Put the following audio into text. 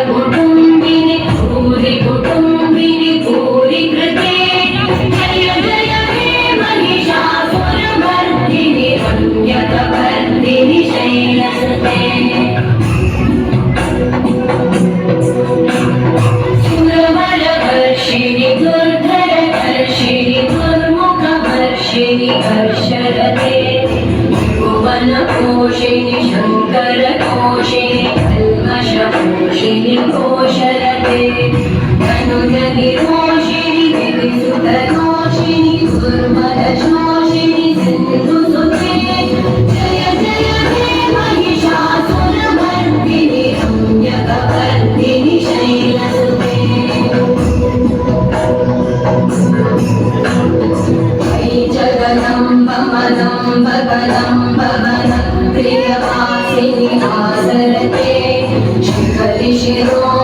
कुटुम्बिनि भूरि कुटुम्बिनि भूरि कृते जय जय हे महिषासुरमर्दिनि रम्यकपर्दिनि शैलसुते सुरवरवर्षिणि दुर्धरवर्षिणि दुर्मुखवर्षिणि हर्षरते भुवनपोषिणि शङ्करकोशिनि कल्मषपोषिनि कोशरते तनुजनिरोषिणि विविसुतरोषिणि दुर्मदशोषिणि सिन्धुसुते जय जय हे महिषासुरमर्दिनि रम्यकपर्दिनि शैलसुते जगदम्ब मदम्ब कदम्ब वनं प्रियवासिनि आसरते शिखरि शिरो